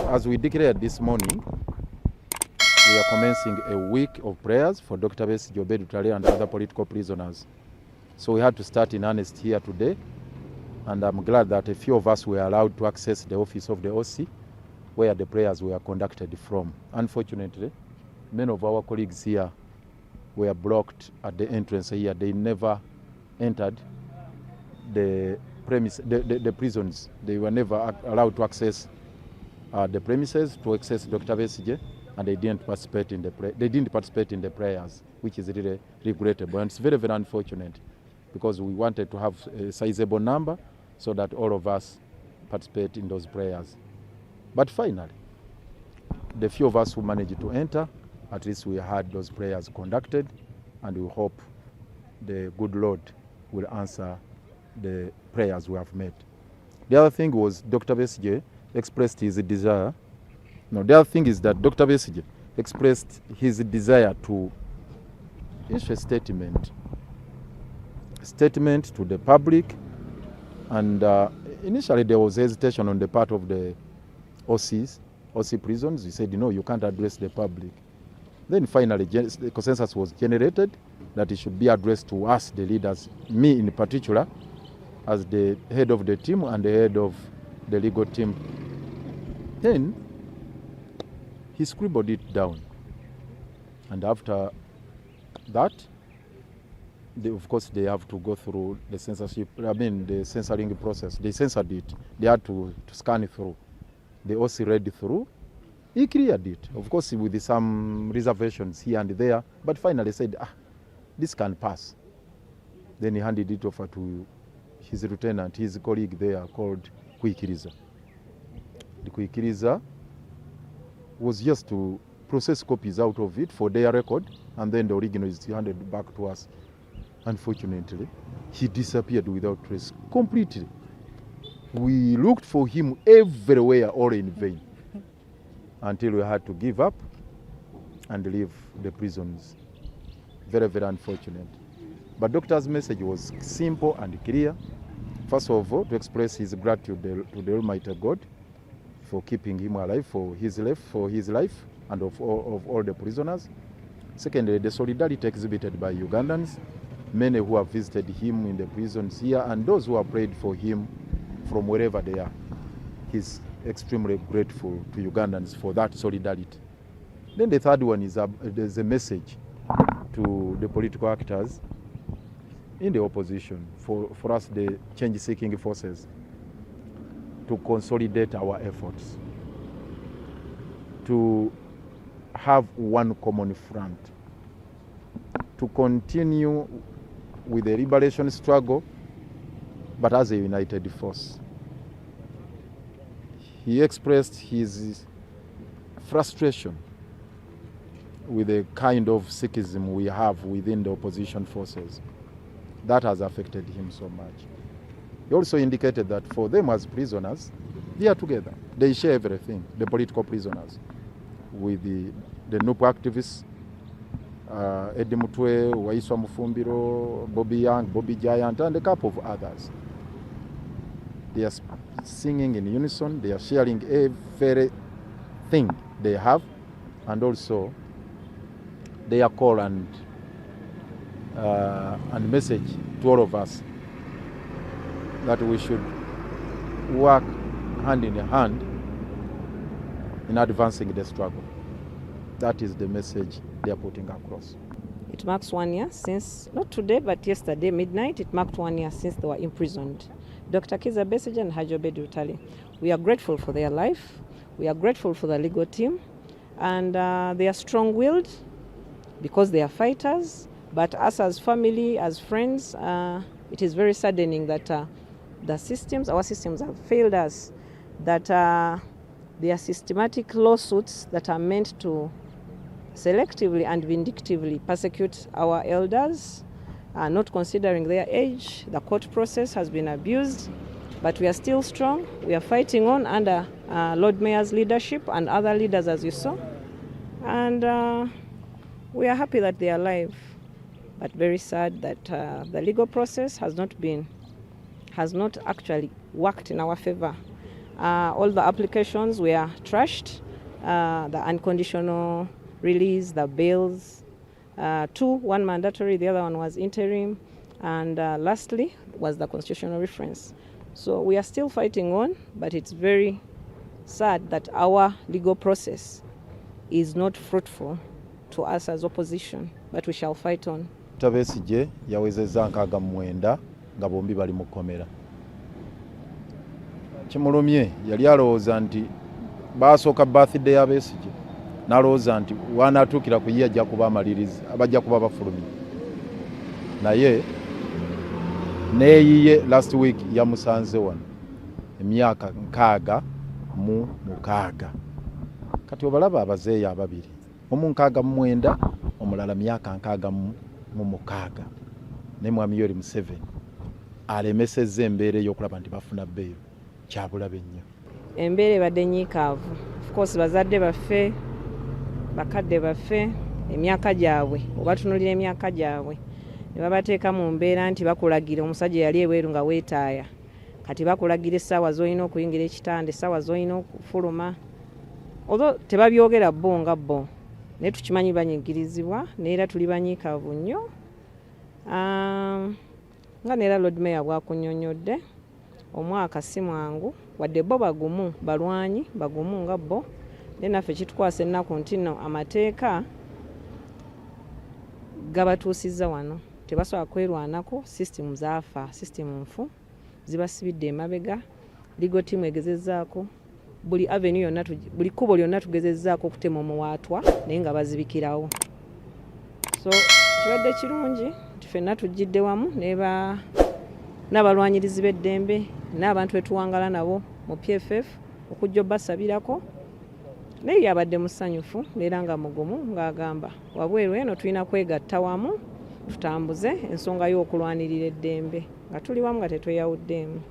as we declared this morning, we are commencing a week of prayers for Dr. Besigye and other political prisoners. So we had to start in earnest here today, and I'm glad that a few of us were allowed to access the office of the OC, where the prayers were conducted from. Unfortunately, many of our colleagues here were blocked at the entrance here. They never entered the prisons. They were never allowed to access the premises to access Dr. Besigye, and they didn't participate in the prayers, which is really regrettable. And it's very, very unfortunate, because we wanted to have a sizable number so that all of us participate in those prayers. But finally, the few of us who managed to enter, at least we had those prayers conducted, and we hope the good Lord will answer the prayers we have made. The other thing was Dr. Besigye expressed his desire. No, the other thing is that Dr. Besigye expressed his desire to issue a statement to the public, and initially there was hesitation on the part of the OC prisons. He said, you can't address the public. Then finally the consensus was generated that it should be addressed to us, the leaders, me in particular, as the head of the team and the head of the legal team. Then he scribbled it down, and after that, of course, they have to go through the the censoring process. They censored it. They had to scan it through. The OC read through. He cleared it, of course, with some reservations here and there, but finally said, this can pass. Then he handed it over to his lieutenant, his colleague there, called Kwikiriza. The Kwikiriza was just to process copies out of it for their record, and then the original is handed back to us. Unfortunately, he disappeared without trace completely. We looked for him everywhere, all in vain, until we had to give up and leave the prisons. Very, very unfortunate. But Doctor's message was simple and clear. First of all, to express his gratitude to the Almighty God for keeping him alive, for his life, and of all the prisoners. Secondly, the solidarity exhibited by Ugandans, many who have visited him in the prisons here, and those who have prayed for him from wherever they are. He's extremely grateful to Ugandans for that solidarity. Then the third one is there's a message to the political actors in the opposition, for us, the change-seeking forces, to consolidate our efforts, to have one common front, to continue with the liberation struggle, but as a united force. He expressed his frustration with the kind of Sikhism we have within the opposition forces. That has affected him so much. He also indicated that for them as prisoners, they are together. They share everything, the political prisoners, with the NUP activists, Eddie Mutwe, Waiswa Mufumbiro, Bobby Young, Bobby Giant, and a couple of others. They are singing in unison. They are sharing everything they have, and also their call and message to all of us that we should work hand in hand in advancing the struggle. That is the message they are putting across. It marks 1 year since, not today, but yesterday midnight, it marked 1 year since they were imprisoned. Dr. Kizza Besigye and Hajobe Dutale. We are grateful for their life. We are grateful for the legal team. And they are strong-willed because they are fighters. But us as family, as friends, it is very saddening that our systems have failed us, that there are systematic lawsuits that are meant to selectively and vindictively persecute our elders, not considering their age. The court process has been abused, but we are still strong. We are fighting on under Lord Mayor's leadership and other leaders, as you saw. And we are happy that they are alive, but very sad that the legal process has not actually worked in our favor. All the applications were trashed, the unconditional release, the bails, one mandatory, the other one was interim, and lastly was the constitutional reference. So we are still fighting on, but it's very sad that our legal process is not fruitful to us as opposition, but we shall fight on. Besigye yawezezza nkaaga mu mwenda nga bombi bali mu kkomera. Kimulumye yali alowooza nti baasooka birthday ya Besigye n'alowooza nti wanaatuukira ku ye ajja kuba amalirizi abajja kuba bafulumye. Naye neeyiye last week yamusanze wano emyaka 66. Kati obalaba abazeeyi ababiri, omu 69 omulala myaka 66. Ne Mwami Yoweri Museveni alemesezza embeera ey'okulaba nti bafuna bbeeyo. Kyabulabe nnyo. Embeera ebadde nyiikaavu. Of course bazadde baffe, bakadde baffe, emyaka gyabwe oba tunulira emyaka gyabwe ne babateeka mu mbeera nti bakulagira omusajja yali ebweru nga weetaaya. Kati bakulagira essaawa z'olina okuyingira ekitanda, essaawa z'olina okufuluma. Although tebabyogera bo nga bo, naye tukimanyi banyigirizibwa neera tuli banyiikaavu nnyo. Nga neera Lord Mayor bwakunnyonnyodde, omwaka si mwangu wadde bo bagumu, balwanyi bagumu nga bo, naye naffe kitukwasa ennaku nti nno amateeka gabatuusizza wano. Tebasobola kwerwanako, system zaafa, system nfu zibasibidde emabega. Legal team egezezzaako buli avenue yonna, buli kkubo lyonna tugezezzaako okutema omuwaatwa naye nga bazibikirawo. So kibadde kirungi nti ffenna tujjidde wamu n'abalwanyirizi b'eddembe n'abantu betuwangala nabo mu PFF okujja obbasabirako. Naye yabadde musanyufu neera nga mugumu ng'agamba wabweru eno tulina kwegatta wamu tutambuze ensonga y'okulwanirira eddembe nga tuli wamu nga tetweyawuddeemu.